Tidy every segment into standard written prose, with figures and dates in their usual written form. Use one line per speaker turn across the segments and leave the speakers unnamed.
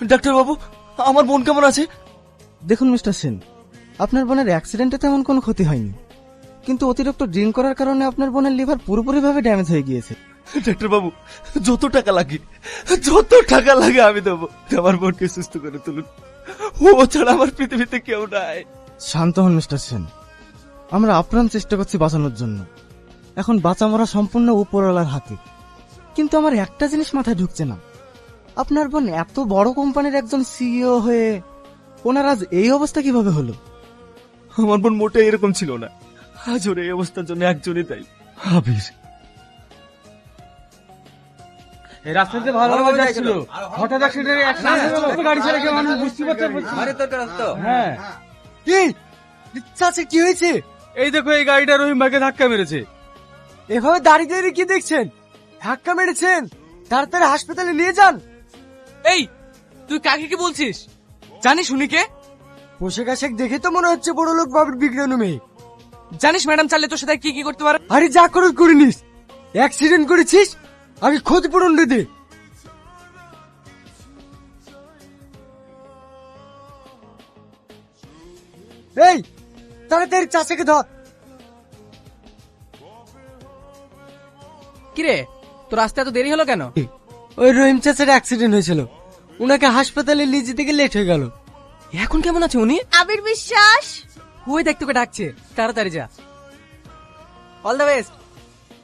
Doctor বাবু, আমার বোন কেমন আছে?
দেখুন মিস্টার সেন, আপনার বোনের অ্যাক্সিডেন্টে তেমন কোনো ক্ষতি হয়নি, কিন্তু অতিরিক্ত ড্রিঙ্ক করার কারণে আপনার বোনের লিভার পুরোপুরিভাবে ড্যামেজ হয়ে গিয়েছে।
ডাক্তার বাবু, যত টাকা লাগে আমি দেবো। আমার বোনকে সুস্থ করে তুলুন। ও ছাড়া আমার পৃথিবীতে কেউ নাই।
শান্ত হন মিস্টার সেন, আমরা আপ্রাণ চেষ্টা করছি বাঁচানোর জন্য। এখন বাঁচা মরা সম্পূর্ণ উপরওয়ালার হাতে। কিন্তু আমার একটা জিনিস মাথায় ঢুকছে না, আপনার বোন এত বড় কোম্পানির একজন সিইও হয়ে ওনার আজ এই অবস্থা কিভাবে হলো?
আমার বোন মোটেই এরকম ছিল না। আজ ওর এই অবস্থার জন্য একজনই দায়ী, আবির।
এই রাস্তাতে ভালোভাবে যাচ্ছিল, হঠাৎ অ্যাক্সিডেন্ট গাড়ি ছেড়ে কেউ মানুষ বুঝতে পারছে। হ্যাঁ,
কি চাচা, কি হয়েছে?
এই দেখো এই গাড়িটা রহিম ভাইকে ধাক্কা মেরেছে।
এভাবে দাঁড়িয়ে দাঁড়িয়ে কি দেখছেন? ধাক্কা মেরেছেন, তাড়াতাড়ি হাসপাতালে নিয়ে যান।
এই তুই কাকে কি বলছিস? জানিস উনি কে?
পোশাক আশাক দেখে তো মনে হচ্ছে বড় লোক বাবুর বিগ্রানু মেয়ে।
জানিস ম্যাডাম চাইলে তোর সাথে কি কি করতে পারে?
আরে যা করে করিনিস, অ্যাক্সিডেন্ট করেছিস, আগে ক্ষতিপূরণ দিয়ে দে। এই তাড়াতাড়ি চাচাকে ধর।
কিরে তোর আসতে এত দেরি হলো কেন?
ওই রহিম চাচার অ্যাক্সিডেন্ট হয়েছিল, উনাকে হাসপাতালে নিয়ে যেতে গিয়ে লেট হয়ে গেল।
এখন কেমন আছে উনি?
আবির বিশ্বাস,
ওই দেখ তোকে ডাকছে, তাড়াতাড়ি যা। All the best.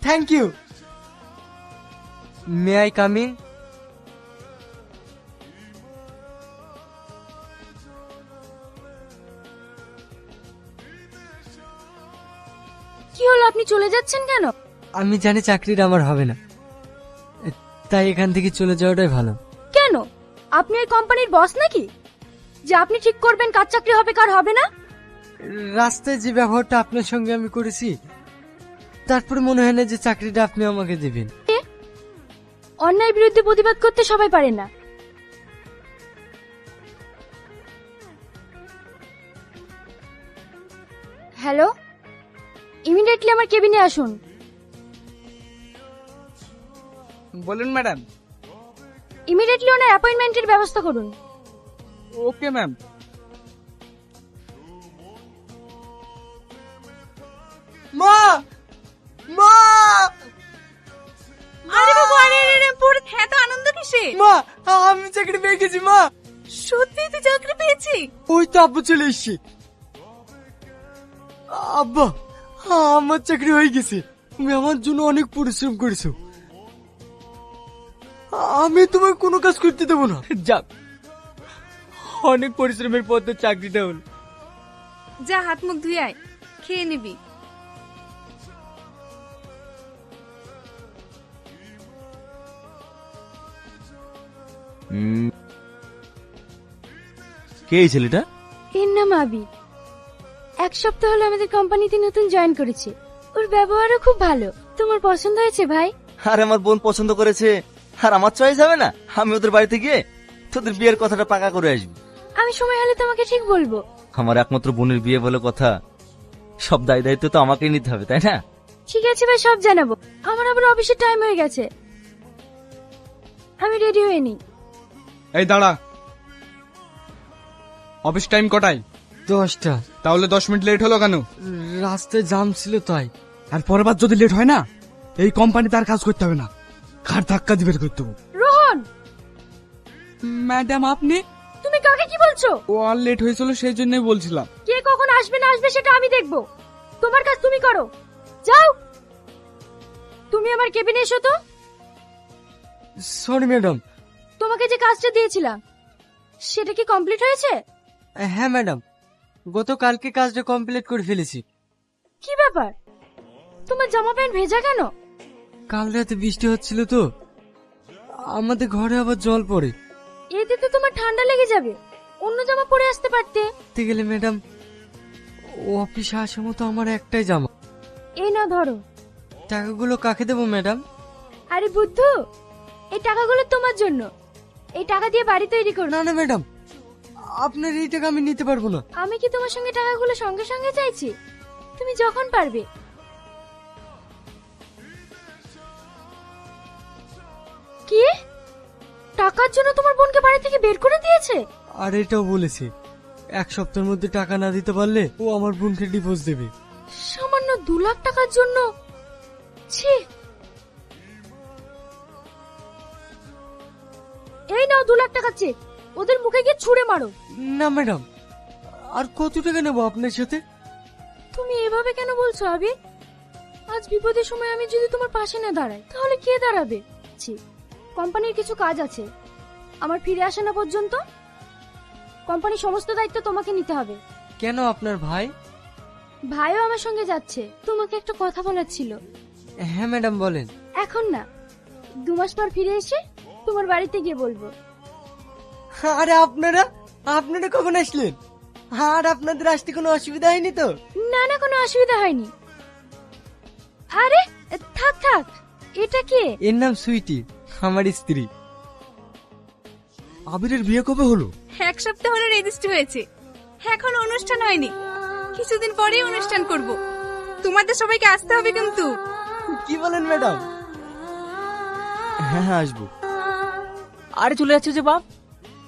Thank you. May I come in?
কি হলো, আপনি চলে যাচ্ছেন কেন?
আমি জানি চাকরিটা আমার হবে না, তাই এখান থেকে চলে যাওয়াটাই ভালো।
কেন, আপনি এই কোম্পানির বস নাকি যে আপনি ঠিক করবেন কার চাকরি হবে কার হবে না?
রাস্তায় যে ব্যবহারটা আপনার সঙ্গে আমি করেছি, তারপরে মনে হয় না যে চাকরিটা আপনি আমাকে দেবেন।
অন্যায়ের বিরুদ্ধে প্রতিবাদ করতে সবাই পারে না। হ্যালো, ইমিডিয়েটলি আমার কেবিনে আসুন।
বলুন ম্যাডাম।
ইমিডিয়েটলি ওনার অ্যাপয়েন্টমেন্টের ব্যবস্থা করুন।
Okay ma'am.
মা, মা,
আরে বাবা, আরে পড়ে এত আনন্দ কিসে?
মা, আমি চাকরি পেয়ে গেছি। মা,
সত্যি তুই চাকরি পেয়েছিস?
ওই তো আব্বু চলে এসছি। আব্বা, আমার চাকরি হয়ে গেছে। তুমি আমার জন্য অনেক পরিশ্রম করেছো, আমি তোমার কোনো কাজ করতে দেবো না।
যাক, অনেক পরিশ্রমের পর তো চাকরিটা হল।
যা হাত মুখ ধুয়ে আয়, খেয়ে নিবি।
কে এই ছেলেটা?
এর নাম আবির। এক সপ্তাহ হলো আমাদের কোম্পানিতে নতুন জয়েন করেছে। ওর ব্যবহারও খুব ভালো। তোমার পছন্দ হয়েছে ভাই?
আর আমার বোন পছন্দ করেছে, আর আমার চয়েস হবে না? আমি ওদের বাড়িতে গিয়ে তোদের বিয়ের কথাটা পাকা করে আসবো।
আমি সময় হলে তোমাকে ঠিক বলবো।
আমার একমাত্র বোনের বিয়ে বলে কথা, সব দায় দায়িত্ব তো আমাকেই নিতে হবে, তাই না?
ঠিক আছে ভাই, সব জানাবো। আমার আবার অফিসের টাইম হয়ে গেছে, আমি রেডি হয়ে নি।
এই দাঁড়া, অফিস টাইম কটায়?
10টা।
তাহলে 10 মিনিট লেট হলো কেন?
রাস্তায় জাম ছিল তাই।
আর পরের বার যদি লেট হয় না, এই কোম্পানি তার কাজ করতে হবে না, ঘাট ধাক্কা দিয়ে বের করতে হবে।
রোহন,
ম্যাডাম আপনি?
তুমি কাকে কি বলছো?
ও আর লেট হয়েছিল সেই জন্যই বলছিলাম।
কে কখন আসবে না আসবে সেটা আমি দেখবো। তোমার কাজ তুমি করো, যাও। তুমি আমার কেবিনে এসো তো।
Sorry madam.
তোমাকে যে কাজটা দিয়েছিলাম সেটা কি কমপ্লিট হয়েছে?
হ্যাঁ ম্যাডাম, গতকালকে কাজটা কমপ্লিট করে ফেলেছি।
কি ব্যাপার, তোমার জামা প্যান্ট ভেজা কেন?
কাল রাতে বৃষ্টি হচ্ছিল তো, আমাদের ঘরে আবার জল পড়ে।
এতে তো তোমার ঠান্ডা লেগে যাবে, অন্য জামা পরে আসতে পারতে।
দেখতে গেলে ম্যাডাম, অফিসে আসার মতো আমার একটাই জামা।
এই না ধরো।
টাকাগুলো কাকে দেবো ম্যাডাম?
আরে বুদ্ধু, এই টাকাগুলো তোমার জন্য। এই টাকা দিয়ে বাড়ি তৈরি করো।
না না ম্যাডাম, আপনার এই টাকা আমি নিতে পারবো না।
আমি কি তোমার সঙ্গে টাকাগুলো সঙ্গে সঙ্গে চাইছি? তুমি যখন পারবে। কি? টাকা টাকার জন্য তোমার বোনকে বাড়ি থেকে বের করে দিয়েছে?
আর এটাও বলেছে 1 সপ্তাহের মধ্যে টাকা না দিতে পারলে ও আমার বোনকে ডিভোর্স দেবে।
সামান্য 2 লাখ টাকার জন্য? ছি! এই নাও 2 লাখ টাকা চেক, ওদের মুখে গিয়ে ছুঁড়ে মারো।
না ম্যাডাম, আর কত টাকা নেবো আপনার সাথে?
তুমি এভাবে কেন বলছো আবি? আজ বিপদের সময় আমি যদি তোমার পাশে না দাঁড়াই তাহলে কে দাঁড়াবে? ছি, কোম্পানির কিছু কাজ আছে, আমার ফিরে আসা না পর্যন্ত কোম্পানির সমস্ত দায়িত্ব তোমাকে নিতে হবে।
কেন, আপনার ভাই?
ভাইও আমার সঙ্গে যাচ্ছে, তোমাকে একটা কথা বলার ছিল।
হ্যাঁ ম্যাডাম বলেন।
এখন না, 2 মাস পর ফিরে এসে তোমার বাড়িতে গিয়ে বলবো।
আরে আপনারা কখন আসলেন? আর আপনাদের আসতে কোনো অসুবিধা হয়নি তো?
না না, কোনো অসুবিধা হয়নি। আরে থাক থাক, এটা কে?
এর নাম সুইটি, আমার স্ত্রী।
আবিরের বিয়ে কবে হলো?
1 সপ্তাহ হলো রেজিস্ট্রি হয়েছে, এখন অনুষ্ঠান হয়নি, কিছুদিন পরেই অনুষ্ঠান করব। তোমাদের সবাইকে আসতে হবে কিন্তু।
কি বলেন ম্যাডাম?
হ্যাঁ হ্যাঁ আসবো।
আরে চলে যাচ্ছে যে বাপ,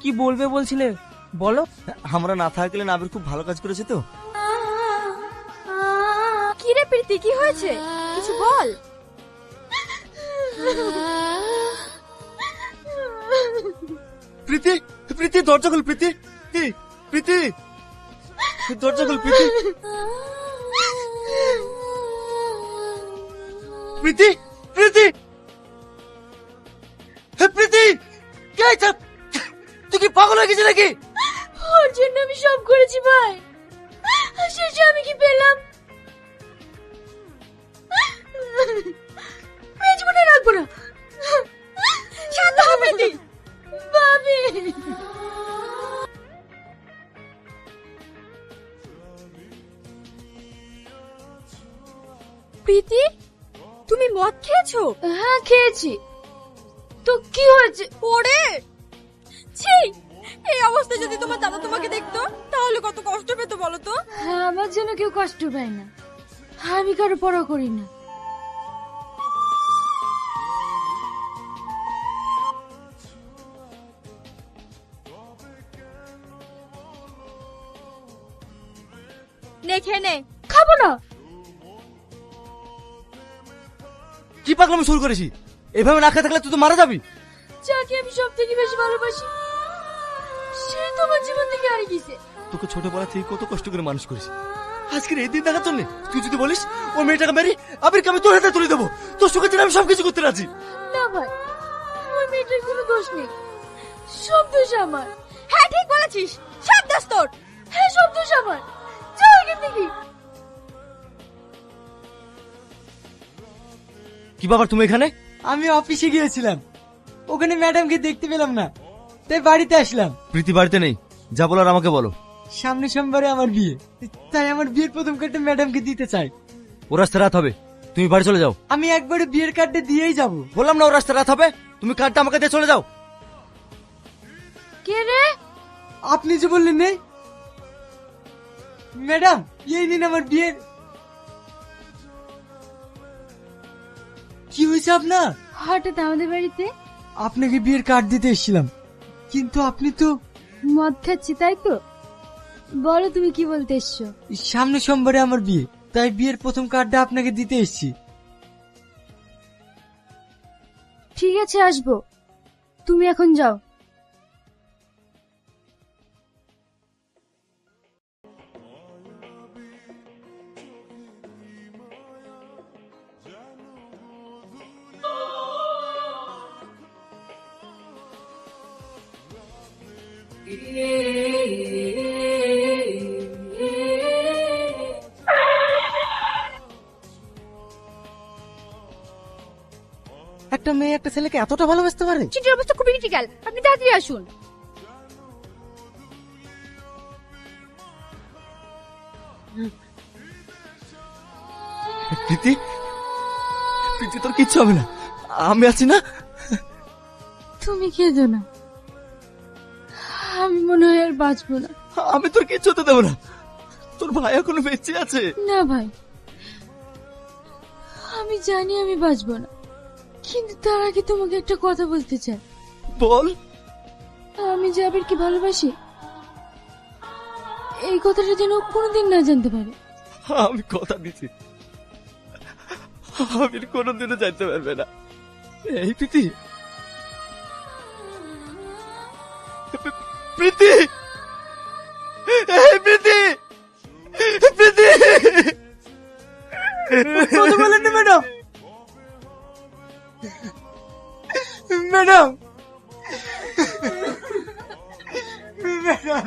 কি বলবে বলছিলে বলো।
আমরা না থাকলে আবির খুব ভালো কাজ করেছে তো।
কি রে প্রীতি, কি হয়েছে? কিছু বল।
প্রীতি, প্রীতি দরজা খুল। প্রীতি, প্রীতি দরজা খুল। প্রীতি, প্রীতি, প্রীতি, প্রীতি, কে এটা? তুই কি পাগল হয়ে গেছিস নাকি?
ওর জন্য আমি সব করেছি ভাই, শেষে আমি কি পেলাম? এই জীবনে রাখবো না। শান্ত হ প্রীতি। ভাবি, প্রীতি তুমি মদ খেয়েছো? হ্যাঁ খেয়েছি। তো কি হয়েছে?
ওরে ছি, এই অবস্থা যদি তোমার দাদা তোমাকে দেখতো তাহলে কত কষ্ট পেতো বলো তো।
হ্যাঁ, আমার জন্য কেউ কষ্ট পায় না, আমি কারো পরোয়া করি না।
নে খেয়ে নে।
খাবো না।
কি পাগলামি শুরু করেছি? এভাবে না খেয়ে থাকলে তুই তো মারা যাবি।
যাকে আমি সব থেকে বেশি ভালোবাসি সে তোমার জীবন থেকে হারিয়ে গেছে।
তোকে ছোটবেলা থেকে কত কষ্ট করে মানুষ করেছি, আজকের এই দিন দেখার জন্য তুই যদি বলিস ও মেয়েটাকে মেরি আবিরকে আমি তোর হাতে তুলে দেবো, তোর সুখের জন্য আমি সবকিছু করতে রাজি।
না ভাই, ওই মেয়েটার কোনো দোষ নেই, সব দোষ আমার।
হ্যাঁ ঠিক বলেছিস, সব দোষ তোর।
হ্যাঁ, সব দোষ আমার। যাও এখান থেকে।
কি বাবা তুমি এখানে?
আমি অফিসে গিয়েছিলাম, ওখানে ম্যাডামকে দেখতে পেলাম না, তাই বাড়িতে আসলাম।
প্রীতি বাড়িতে নেই, যা বলার আমাকে বলো।
সামনে সোমবারে আমার বিয়ে, তাই আমার বিয়ের প্রথম কার্ডটা ম্যাডামকে দিতে চাই।
ও রাস্তা রাত হবে, তুমি বাড়ি চলে যাও।
আমি একবারে বিয়ের কার্ডটা দিয়েই যাব।
বললাম না ও রাস্তা রাত হবে, তুমি কার্ডটা আমাকে দিয়ে চলে যাও।
কে রে?
আপনি যে বললেন নেই। ম্যাডাম, এই নিন আমার বিয়ের। কি হয়েছে আপনার?
হঠাৎ আমাদের বাড়িতে?
আপনাকে বিয়ের কার্ড দিতে এসেছিলাম, কিন্তু আপনি তো।
মদ খাচ্ছি তাই তো? বলো তুমি কি বলতে এসছো?
সামনে সোমবারে আমার বিয়ে, তাই বিয়ের প্রথম কার্ডটা আপনাকে দিতে এসেছি।
ঠিক আছে, আসবো, তুমি এখন যাও।
একটা মেয়ে একটা ছেলেকে এতটা ভালোবাসতে পারে?
চিঠির অবস্থা খুবই ক্রিটিক্যাল, আপনি তাড়াতাড়ি আসুন।
প্রীতি, প্রীতি তোর কিচ্ছু হবে না, আমি আছি না।
তুমি কেঁদো না, আমি মনে হয় আর বাঁচবো না।
আমি তোর কিচ্ছু হতে দেবো না, তোর ভাই এখনো বেঁচে আছে।
না ভাই, আমি জানি আমি বাঁচবো না, কিন্তু তার আগে তোমাকে একটা কথা বলতে চাই।
বল।
আমি যে আবিরকে ভালোবাসি এই কথাটা যেন ও কোনোদিন না জানতে পারে।
আমি কথা দিচ্ছি আবির কোনোদিনও জানতে পারবে না। এই প্রীতি, প্রীতি, এই প্রীতি, প্রীতি।
কথা বলেন না ম্যাডাম। Madam, madam